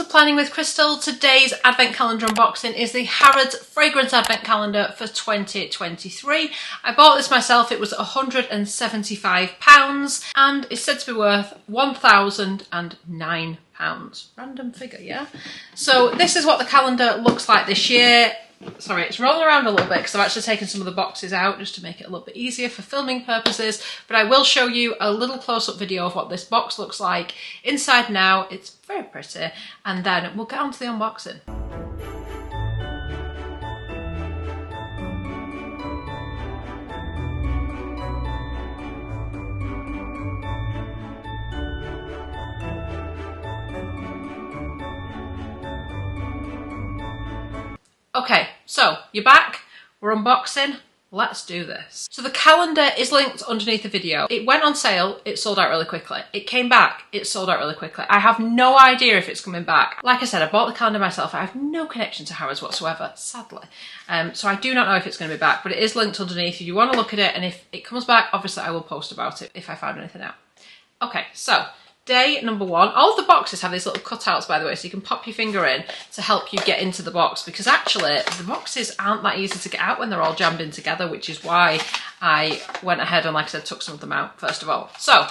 Planning with Crystal. Today's advent calendar unboxing is the Harrods fragrance advent calendar for 2023. I bought this myself. It was £175 and it's said to be worth £1,009. Random figure, yeah? So this is what the calendar looks like this year. Sorry, it's rolling around a little bit because I've actually taken some of the boxes out just to make it a little bit easier for filming purposes, but I will show you a little close-up video of what this box looks like inside now. It's very pretty, and then we'll get on to the unboxing. Okay, so you're back, we're unboxing, let's do this. So the calendar is linked underneath the video. It went on sale, it sold out really quickly. It came back, it sold out really quickly. I have no idea if it's coming back. Like I said, I bought the calendar myself. I have no connection to Harrods whatsoever, sadly. So I do not know if it's going to be back, but it is linked underneath if you want to look at it, and if it comes back, obviously I will post about it if I find anything out. Okay, so day number one. All of the boxes have these little cutouts, by the way, so you can pop your finger in to help you get into the box, because actually the boxes aren't that easy to get out when they're all jammed in together, which is why I went ahead and, like I said, took some of them out first of all. So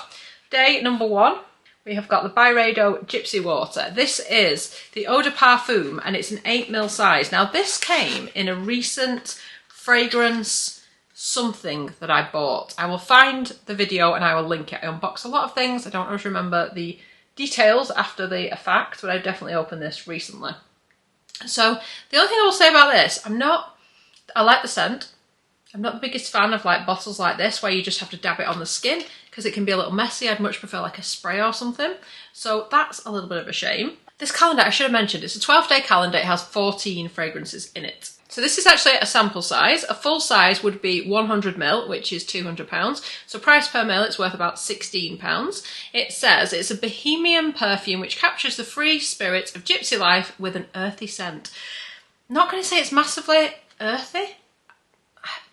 day number one, we have got the Byredo Gypsy Water. This is the Eau de Parfum and it's an 8ml size. Now this came in a recent fragrance something that I bought. I will find the video and I will link it. I unboxed a lot of things. I don't always remember the details after the fact, but I definitely opened this recently. So the only thing I will say about this, I like the scent. I'm not the biggest fan of like bottles like this where you just have to dab it on the skin because it can be a little messy. I'd much prefer like a spray or something. So that's a little bit of a shame. This calendar, I should have mentioned, it's a 12-day calendar. It has 14 fragrances in it. So this is actually a sample size. A full size would be 100ml, which is £200. So price per ml, it's worth about £16. It says it's a bohemian perfume which captures the free spirit of gypsy life with an earthy scent. Not going to say it's massively earthy.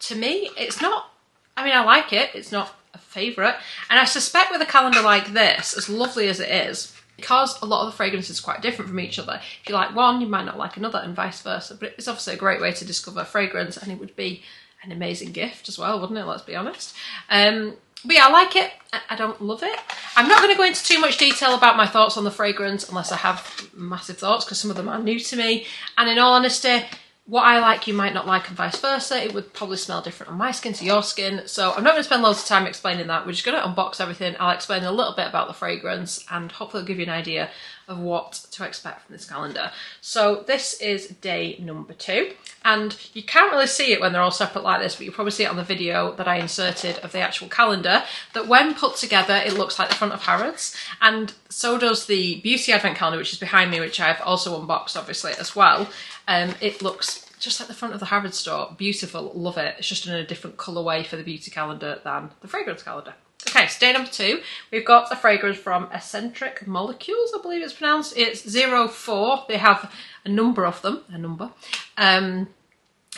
To me, it's not. I mean, I like it. It's not a favourite. And I suspect with a calendar like this, as lovely as it is, because a lot of the fragrances are quite different from each other, if you like one, you might not like another and vice versa, but it's obviously a great way to discover fragrance, and it would be an amazing gift as well, wouldn't it? Let's be honest. But yeah, I like it. I don't love it. I'm not going to go into too much detail about my thoughts on the fragrance unless I have massive thoughts, because some of them are new to me, and in all honesty, what I like you might not like and vice versa. It would probably smell different on my skin to your skin. So I'm not going to spend loads of time explaining that. We're just going to unbox everything. I'll explain a little bit about the fragrance and hopefully it'll give you an idea of what to expect from this calendar. So this is day number 2. And you can't really see it when they're all separate like this, but you'll probably see it on the video that I inserted of the actual calendar, that when put together, it looks like the front of Harrods. And so does the Beauty Advent calendar, which is behind me, which I've also unboxed, obviously, as well. It looks just like the front of the Harrods store. Beautiful, love it. It's just in a different colourway for the beauty calendar than the fragrance calendar. Okay, so day number 2, we've got a fragrance from Eccentric Molecules, I believe it's pronounced. It's 04. They have a number of them,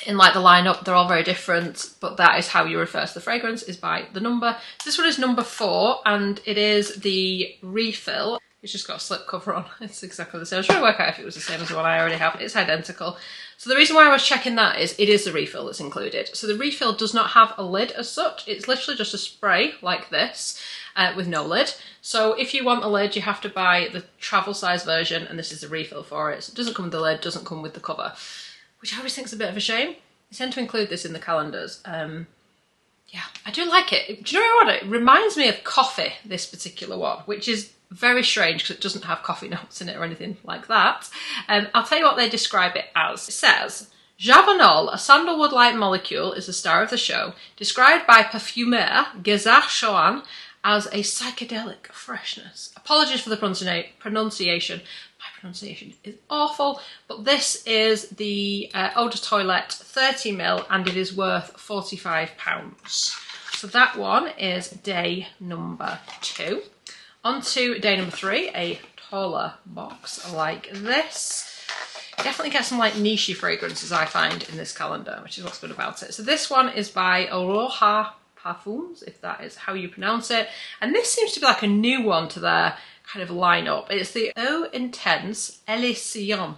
in like the lineup. They're all very different, but that is how you refer to the fragrance, is by the number. This one is number 4, and it is the refill. It's just got a slip cover on. It's exactly the same. I was trying to work out if it was the same as the one I already have. It's identical. So the reason why I was checking that is it is the refill that's included. So the refill does not have a lid as such. It's literally just a spray like this with no lid. So if you want a lid, you have to buy the travel size version, and this is the refill for it. So it doesn't come with the lid, doesn't come with the cover, which I always think is a bit of a shame. They tend to include this in the calendars. Yeah, I do like it. Do you know what? It reminds me of coffee, this particular one, which is very strange because it doesn't have coffee notes in it or anything like that. I'll tell you what they describe it as. It says, Javanol, a sandalwood-like molecule, is the star of the show, described by perfumer Gezar Shoan as a psychedelic freshness. Apologies for the pronunciation. My pronunciation is awful, but this is the Eau de Toilette 30ml and it is worth £45. So that one is day number 2. On to day number 3, a taller box like this. Definitely get some like niche fragrances I find in this calendar, which is what's good about it. So this one is by Aurora Parfums, if that is how you pronounce it. And this seems to be like a new one to their kind of line up. It's the Eau Intense Elysium,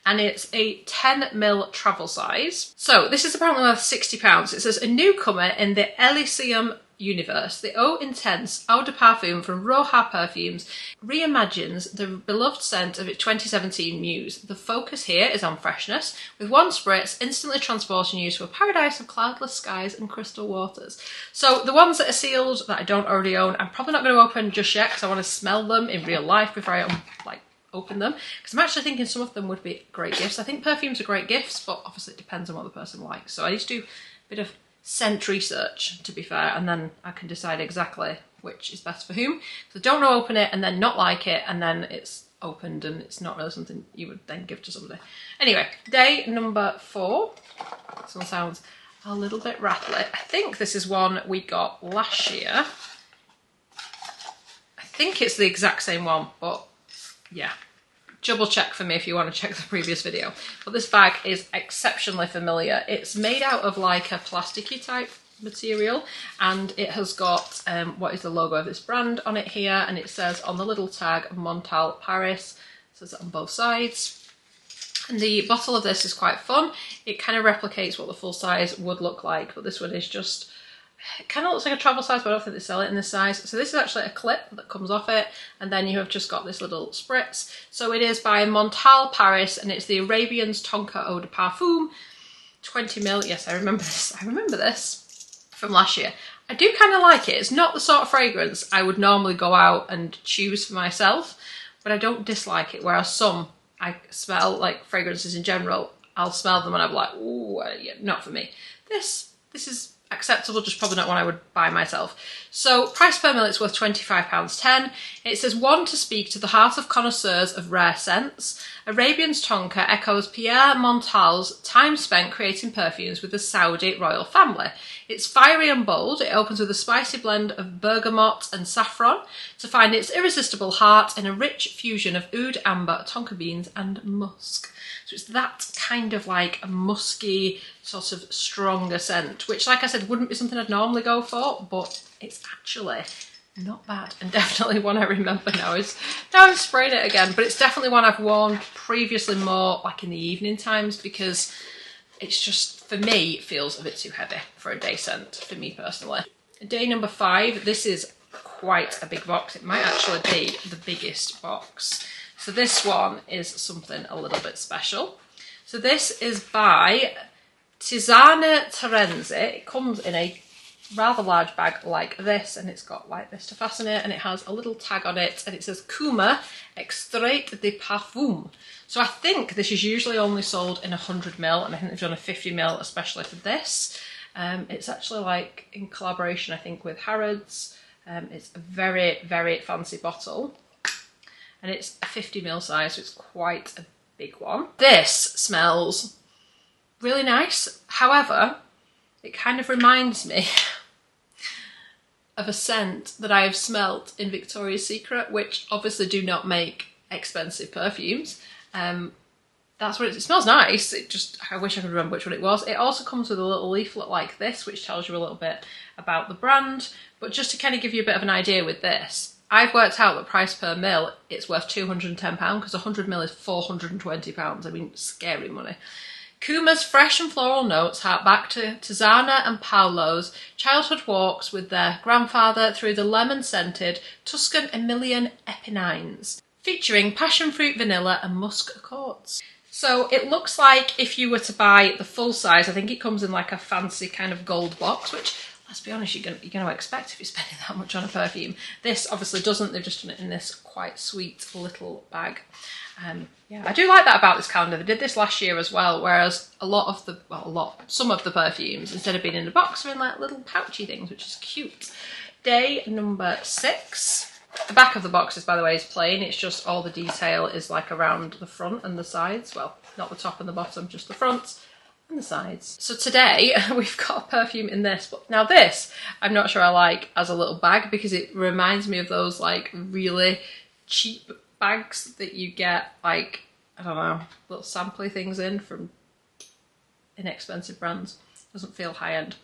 and it's a 10ml travel size. So this is apparently worth £60. It says a newcomer in the Elysium universe, the Eau Intense Eau de Parfum from Roja Perfumes reimagines the beloved scent of its 2017 muse. The focus here is on freshness, with one spritz instantly transporting you to a paradise of cloudless skies and crystal waters. So the ones that are sealed that I don't already own, I'm probably not going to open just yet because I want to smell them in real life before I open them, because I'm actually thinking some of them would be great gifts. I think perfumes are great gifts, but obviously it depends on what the person likes. So I need to do a bit of scent research, to be fair, and then I can decide exactly which is best for whom. So don't know, open it and then not like it, and then it's opened and it's not really something you would then give to somebody. Anyway, day number 4. This one sounds a little bit rattly. I think this is one we got last year. I think it's the exact same one, but yeah. Double check for me if you want to check the previous video. But this bag is exceptionally familiar. It's made out of like a plasticky type material, and it has got what is the logo of this brand on it here, and it says on the little tag Montal Paris. It says it on both sides. And the bottle of this is quite fun. It kind of replicates what the full size would look like, but this one is just, it kind of looks like a travel size, but I don't think they sell it in this size. So this is actually a clip that comes off it, and then you have just got this little spritz. So it is by Montal Paris, and it's the Arabian's Tonka Eau de Parfum, 20ml. Yes, I remember this. I remember this from last year. I do kind of like it. It's not the sort of fragrance I would normally go out and choose for myself, but I don't dislike it. Whereas some, I smell like fragrances in general, I'll smell them and I'm like, ooh, yeah, not for me. This is acceptable, just probably not one I would buy myself. So price per ml, it's worth £25.10. It says one to speak to the heart of connoisseurs of rare scents. Arabian's Tonka echoes Pierre Montal's time spent creating perfumes with the Saudi royal family. It's fiery and bold. It opens with a spicy blend of bergamot and saffron to find its irresistible heart in a rich fusion of oud, amber, tonka beans and musk. So it's that kind of like a musky, sort of stronger scent, which, like I said, wouldn't be something I'd normally go for, but it's actually not bad, and definitely one I remember now. Now I've sprayed it again, but it's definitely one I've worn previously more like in the evening times, because it's just, for me, it feels a bit too heavy for a day scent, for me personally. Day number 5, this is quite a big box. It might actually be the biggest box. So this one is something a little bit special. So this is by Tiziana Terenzi. It comes in a rather large bag like this, and it's got like this to fasten it, and it has a little tag on it, and it says Kuma Extrait de Parfum. So I think this is usually only sold in 100ml, and I think they've done a 50ml especially for this. It's actually like in collaboration, I think, with Harrods. It's a very, very fancy bottle. And it's a 50ml size, so it's quite a big one. This smells really nice. However, it kind of reminds me of a scent that I have smelt in Victoria's Secret, which obviously do not make expensive perfumes. That's what it smells nice. It just, I wish I could remember which one it was. It also comes with a little leaflet like this, which tells you a little bit about the brand. But just to kind of give you a bit of an idea with this, I've worked out that price per mil, it's worth £210, because 100ml is £420. I mean, scary money. Kuma's fresh and floral notes hark back to Tiziana and Paolo's childhood walks with their grandfather through the lemon-scented Tuscan Emilian Epinines, featuring passion fruit, vanilla and musk accords. So it looks like if you were to buy the full size, I think it comes in like a fancy kind of gold box, which, let's be honest, you're going to expect if you're spending that much on a perfume. This obviously doesn't. They've just done it in this quite sweet little bag. Yeah, I do like that about this calendar. They did this last year as well, whereas some of the perfumes, instead of being in a box, are in like little pouchy things, which is cute. Day number 6. The back of the boxes, by the way, is plain. It's just all the detail is like around the front and the sides. Well, not the top and the bottom, just the front and the sides. So today we've got a perfume in this, but now this I'm not sure I like as a little bag, because it reminds me of those like really cheap bags that you get, like, I don't know, little sampley things in from inexpensive brands. Doesn't feel high end.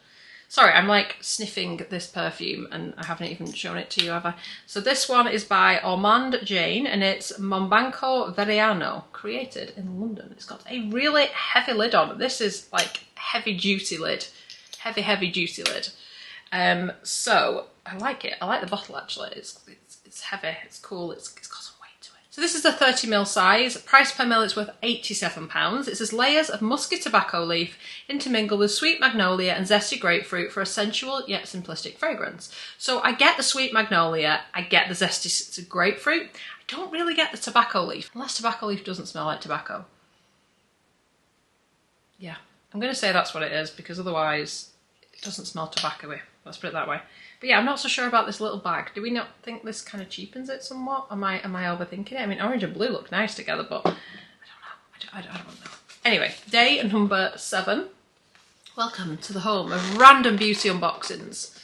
Sorry, I'm like sniffing this perfume and I haven't even shown it to you, have I? So this one is by Ormond Jane and it's Mombanco Veriano, created in London. It's got a really heavy lid on. This is like heavy duty lid. Heavy duty lid. So I like it. I like the bottle actually. It's heavy, it's cool, it's got some weight to it. So this is the 30ml size. Price per ml is worth £87. It says layers of musky tobacco leaf intermingled with sweet magnolia and zesty grapefruit for a sensual yet simplistic fragrance. So I get the sweet magnolia, I get the zesty grapefruit. I don't really get the tobacco leaf, unless tobacco leaf doesn't smell like tobacco. Yeah, I'm going to say that's what it is because otherwise it doesn't smell tobacco-y. Let's put it that way. But yeah, I'm not so sure about this little bag. Do we not think this kind of cheapens it somewhat? Am I overthinking it? I mean, orange and blue look nice together, but I don't know. Anyway, day number 7. Welcome to the home of random beauty unboxings.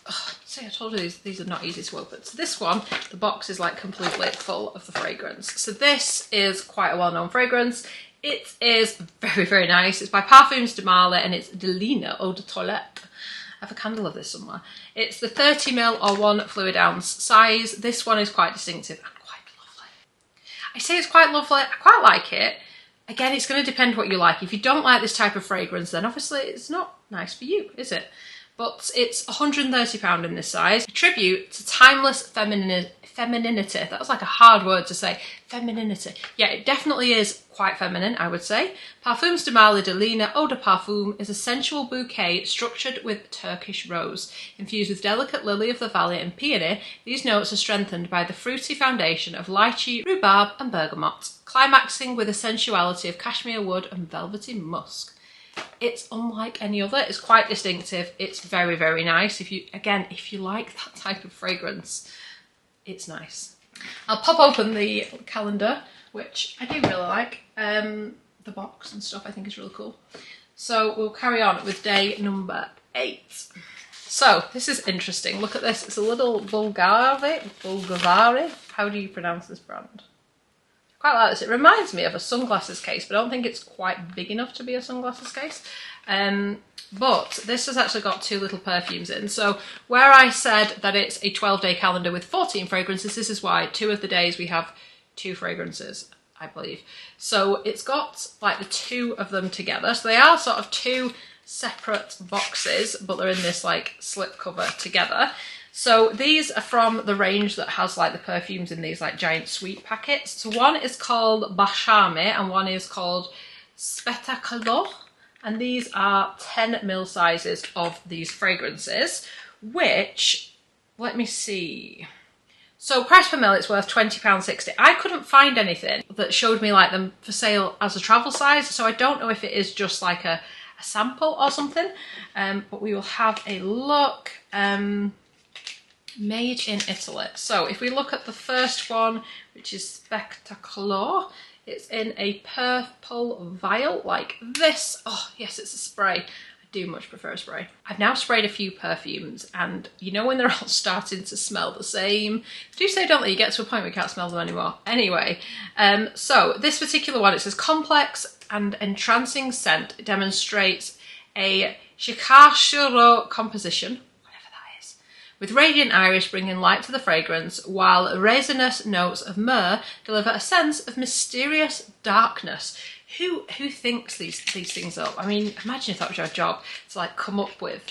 Oh, see, I told you these are not easy to open. So this one, the box is like completely full of the fragrance. So this is quite a well-known fragrance. It is very nice. It's by Parfums de Marly and it's Delina Eau de Toilette. I have a candle of this somewhere. It's the 30ml or 1 fluid ounce size. This one is quite distinctive and quite lovely. I say it's quite lovely. I quite like it. Again, it's going to depend what you like. If you don't like this type of fragrance, then obviously it's not nice for you, is it? But it's £130 in this size. A tribute to timeless femininity. That was like a hard word to say. Femininity. Yeah, it definitely is quite feminine, I would say. Parfums de Marly de Lina Eau de Parfum is a sensual bouquet structured with Turkish rose. Infused with delicate lily of the valley and peony, these notes are strengthened by the fruity foundation of lychee, rhubarb and bergamot, climaxing with a sensuality of cashmere wood and velvety musk. It's unlike any other. It's quite distinctive. It's very nice. If you like that type of fragrance, it's nice. I'll pop open the calendar, which I do really like. The box and stuff I think is really cool. So we'll carry on with day number 8. So this is interesting. Look at this. It's a little Bulgari. How do you pronounce this brand? I quite like this. It reminds me of a sunglasses case, but I don't think it's quite big enough to be a sunglasses case. But this has actually got 2 little perfumes in. So where I said that it's a 12-day calendar with 14 fragrances, this is why 2 of the days we have 2 fragrances, I believe. So it's got like the 2 of them together. So they are sort of 2 separate boxes, but they're in this like slip cover together. So these are from the range that has like the perfumes in these like giant sweet packets. So one is called Bashame and one is called Spectacular. And these are 10ml sizes of these fragrances, which, let me see. So price per ml, it's worth £20.60. I couldn't find anything that showed me like them for sale as a travel size. So I don't know if it is just like a sample or something, but we will have a look. Made in Italy. So if we look at the first one, which is Spectacular, it's in a purple vial like this. Oh yes, it's a spray. I do much prefer a spray. I've now sprayed a few perfumes and you know when they're all starting to smell the same? Do say don't they? You get to a point where you can't smell them anymore. Anyway, so this particular one, it says complex and entrancing scent demonstrates a Shikashiro composition, with radiant iris bringing light to the fragrance, while resinous notes of myrrh deliver a sense of mysterious darkness. Who thinks these things up? I mean, imagine if that was your job, to like come up with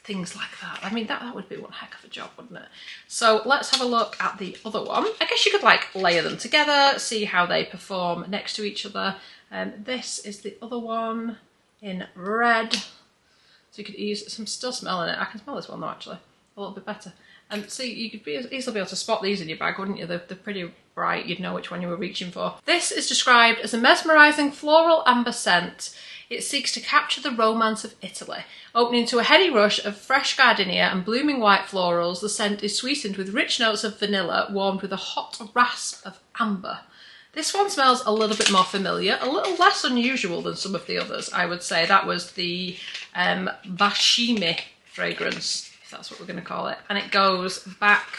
things like that. I mean, that would be one heck of a job, wouldn't it? So let's have a look at the other one. I guess you could like layer them together, see how they perform next to each other. This is the other one in red. So you could use some, still smelling it. I can smell this one though, actually. A little bit better. And see, you could easily be able to spot these in your bag, wouldn't you? They're pretty bright, you'd know which one you were reaching for. This is described as a mesmerising floral amber scent. It seeks to capture the romance of Italy. Opening to a heady rush of fresh gardenia and blooming white florals, the scent is sweetened with rich notes of vanilla, warmed with a hot rasp of amber. This one smells a little bit more familiar, a little less unusual than some of the others, I would say. That was the Bashime fragrance, if that's what we're going to call it. And it goes back,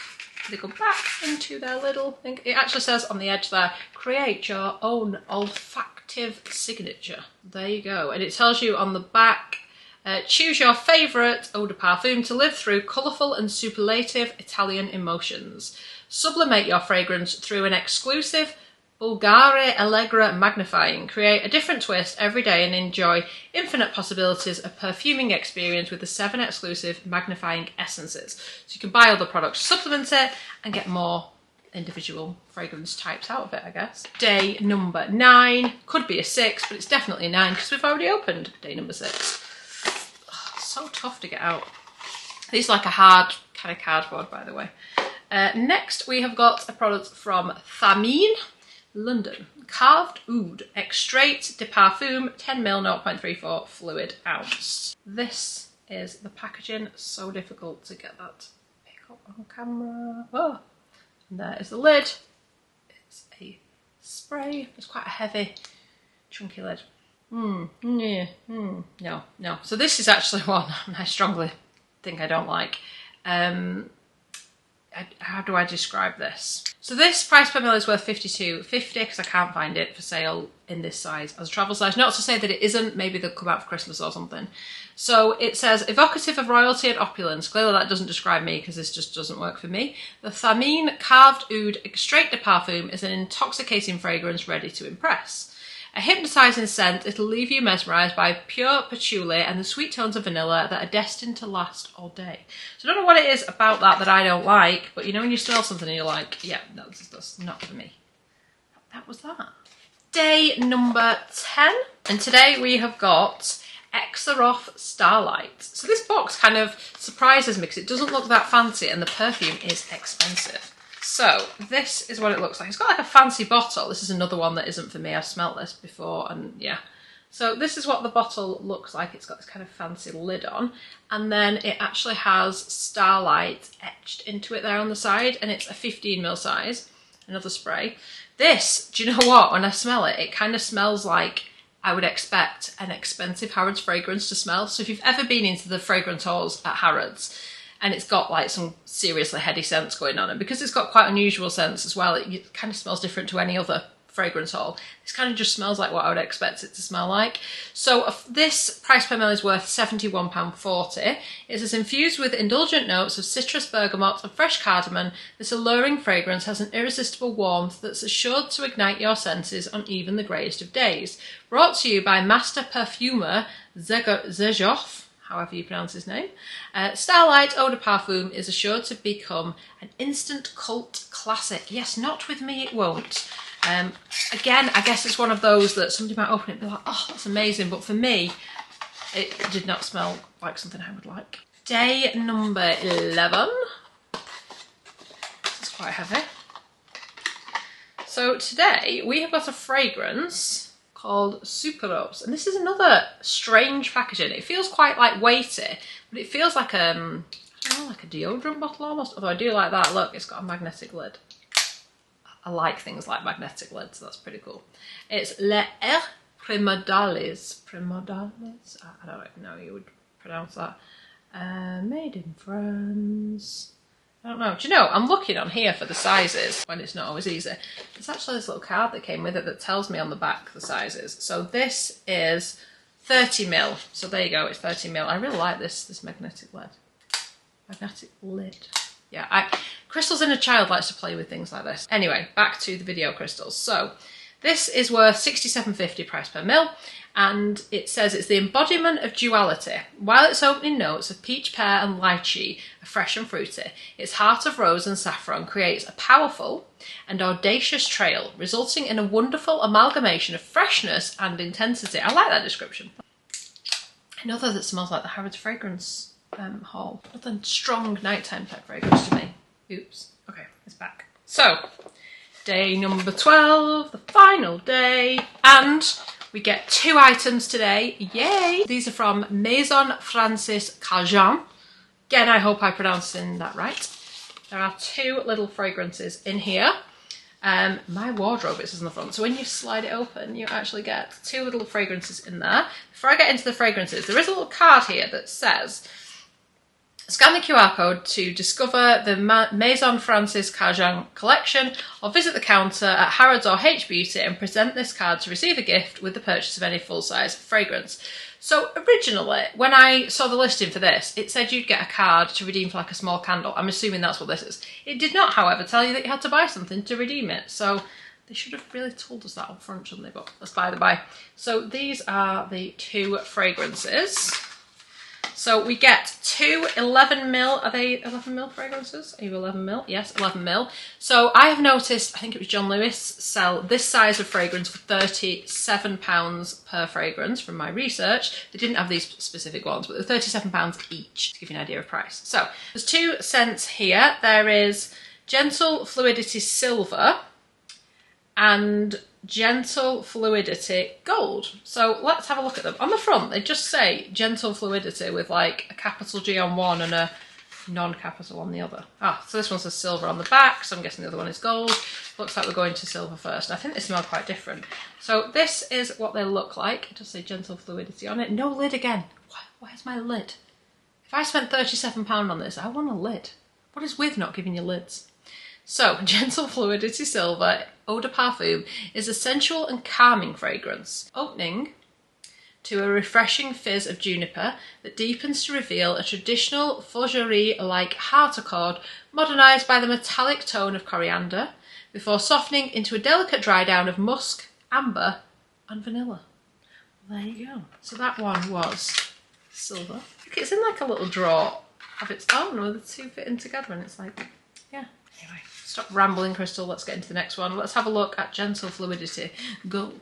they go back into their little thing. It actually says on the edge there, create your own olfactive signature. There you go. And it tells you on the back Choose your favourite eau de parfum to live through colourful and superlative Italian emotions. Sublimate your fragrance through an exclusive Bulgare Allegra magnifying. Create a different twist every day and enjoy infinite possibilities of perfuming experience with the 7 exclusive magnifying essences. So you can buy other products, supplement it, and get more individual fragrance types out of it, I guess. Day number 9. Could be a 6, but it's definitely a 9 because we've already opened day number 6. Oh, so tough to get out. These are like a hard kind of cardboard, by the way. Next, we have got a product from Famine, London. Carved Oud Extrait de Parfum 10ml 0.34 fluid ounce. This is the packaging. So difficult to get that pick up on camera. Oh, and there is the lid. It's a spray. It's quite a heavy, chunky lid. No. So this is actually one I strongly think I don't like. How do I describe this? So this price per mil is worth £52.50 because I can't find it for sale in this size as a travel size. Not to say that it isn't, maybe they'll come out for Christmas or something. So it says, evocative of royalty and opulence. Clearly that doesn't describe me because this just doesn't work for me. The Famine Carved Oud Extrait de Parfum is an intoxicating fragrance ready to impress. A hypnotising scent, it'll leave you mesmerised by pure patchouli and the sweet tones of vanilla that are destined to last all day. So I don't know what it is about that I don't like, but you know when you smell something and you're like, yeah, that's not for me. That was that. Day number 10. And today we have got Exaroff Starlight. So this box kind of surprises me because it doesn't look that fancy and the perfume is expensive. So this is what it looks like. It's got like a fancy bottle. This is another one that isn't for me. I've smelt this before and yeah. So this is what the bottle looks like. It's got this kind of fancy lid on and then it actually has Starlight etched into it there on the side and it's a 15ml size, another spray. This, do you know what? When I smell it, it kind of smells like I would expect an expensive Harrods fragrance to smell. So if you've ever been into the fragrance halls at Harrods, and it's got like some seriously heady scents going on. And because it's got quite unusual scents as well, it kind of smells different to any other fragrance haul. This kind of just smells like what I would expect it to smell like. So this price per ml is worth £71.40. It is infused with indulgent notes of citrus, bergamot and fresh cardamom. This alluring fragrance has an irresistible warmth that's assured to ignite your senses on even the greyest of days. Brought to you by master perfumer Zejoff, however you pronounce his name. Starlight Eau de Parfum is assured to become an instant cult classic. Yes, not with me it won't. Again, I guess it's one of those that somebody might open it and be like, oh, that's amazing. But for me, it did not smell like something I would like. Day number 11. This is quite heavy. So today we have got a fragrance called Superos, and this is another strange packaging. It feels quite like weighty, but it feels like I don't know, like a deodorant bottle almost. Although I do like that. Look, it's got a magnetic lid. I like things like magnetic lids, so that's pretty cool. It's Le Air Primodales. Primodales? I don't even know how you would pronounce that. Made in France. I don't know. Do you know, I'm looking on here for the sizes when it's not always easy. There's actually this little card that came with it that tells me on the back the sizes. So this is 30ml. So there you go, it's 30ml. I really like this magnetic lid. Magnetic lid. Yeah, Crystal's inner child likes to play with things like this. Anyway, back to the video crystals. So this is worth £67.50 price per mil, and it says it's the embodiment of duality. While its opening notes of peach, pear and lychee are fresh and fruity, its heart of rose and saffron creates a powerful and audacious trail, resulting in a wonderful amalgamation of freshness and intensity. I like that description. Another that smells like the Harrods fragrance haul. Nothing strong nighttime type fragrance to me. Oops. Okay, it's back. So, day number 12, the final day, and we get 2 items today. Yay! These are from Maison Francis Cajun. Again, I hope I pronounced that right. There are 2 little fragrances in here. My wardrobe is in the front, so when you slide it open, you actually get 2 little fragrances in there. Before I get into the fragrances, there is a little card here that says Scan the QR code to discover the Maison Francis Carjean collection, or visit the counter at Harrods or H Beauty and present this card to receive a gift with the purchase of any full-size fragrance. So originally, when I saw the listing for this, it said you'd get a card to redeem for like a small candle. I'm assuming that's what this is. It did not, however, tell you that you had to buy something to redeem it. So they should have really told us that up front, shouldn't they? But that's by the by. So these are the 2 fragrances. So we get 2 11ml, are they 11ml fragrances? Are you 11ml? Yes, 11ml. So I have noticed, I think it was John Lewis, sell this size of fragrance for £37 per fragrance from my research. They didn't have these specific ones, but they're £37 each, to give you an idea of price. So there's 2 scents here. There is Gentle Fluidity Silver and Gentle Fluidity Gold. So let's have a look at them. On the front, they just say Gentle Fluidity with like a capital G on one and a non-capital on the other. Ah, so this one says silver on the back, so I'm guessing the other one is gold. Looks like we're going to silver first. And I think they smell quite different. So this is what they look like. It does say Gentle Fluidity on it. No lid again. Where's my lid? If I spent £37 on this, I want a lid. What is with not giving you lids? So, Gentle Fluidity Silver Eau de Parfum is a sensual and calming fragrance, opening to a refreshing fizz of juniper that deepens to reveal a traditional fougere-like heart accord modernised by the metallic tone of coriander, before softening into a delicate dry down of musk, amber and vanilla. There you go. So that one was silver. Look, it's in like a little drawer of its own where the 2 fit in together, and it's like, yeah. Anyway, stop rambling, Crystal. Let's get into the next one. Let's have a look at Gentle Fluidity Gold,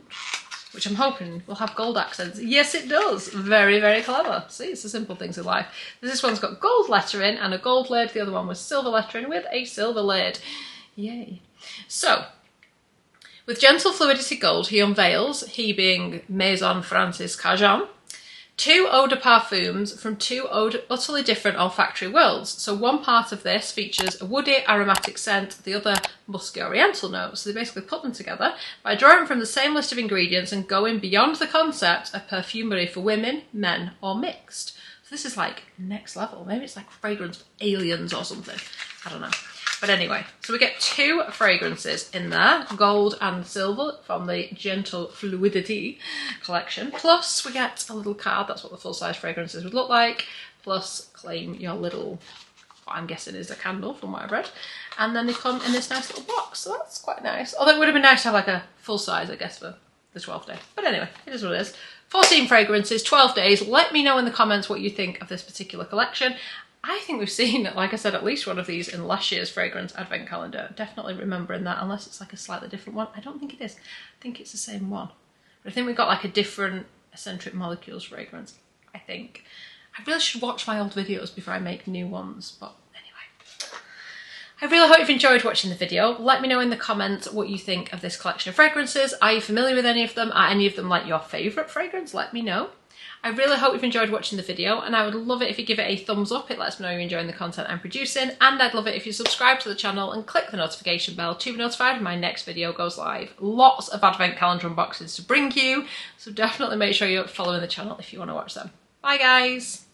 which I'm hoping will have gold accents. Yes, it does. Very, very clever. See, it's the simple things in life. This one's got gold lettering and a gold lid. The other one was silver lettering with a silver lid. Yay. So, with Gentle Fluidity Gold, he unveils, he being Maison Francis Carjean, 2 eau de parfums from 2 utterly different olfactory worlds. So one part of this features a woody aromatic scent, the other musky oriental notes. So they basically put them together by drawing from the same list of ingredients and going beyond the concept of perfumery for women, men or mixed. So this is like next level. Maybe it's like fragrance for aliens or something. I don't know. But anyway, so we get 2 fragrances in there, gold and silver from the Gentle Fluidity collection. Plus we get a little card, that's what the full-size fragrances would look like. Plus claim your little, what I'm guessing is a candle from what I've read. And then they come in this nice little box, so that's quite nice. Although it would have been nice to have like a full size, I guess, for the 12th day. But anyway, it is what it is. 14 fragrances, 12 days. Let me know in the comments what you think of this particular collection. I think we've seen, like I said, at least one of these in last year's fragrance advent calendar. Definitely remembering that, unless it's like a slightly different one. I don't think it is. I think it's the same one. But I think we got like a different Eccentric Molecules fragrance, I think. I really should watch my old videos before I make new ones, but anyway. I really hope you've enjoyed watching the video. Let me know in the comments what you think of this collection of fragrances. Are you familiar with any of them? Are any of them like your favourite fragrance? Let me know. I really hope you've enjoyed watching the video, and I would love it if you give it a thumbs up. It lets me know you're enjoying the content I'm producing, and I'd love it if you subscribe to the channel and click the notification bell to be notified when my next video goes live. Lots of advent calendar unboxings to bring you, so definitely make sure you're following the channel if you want to watch them. Bye guys!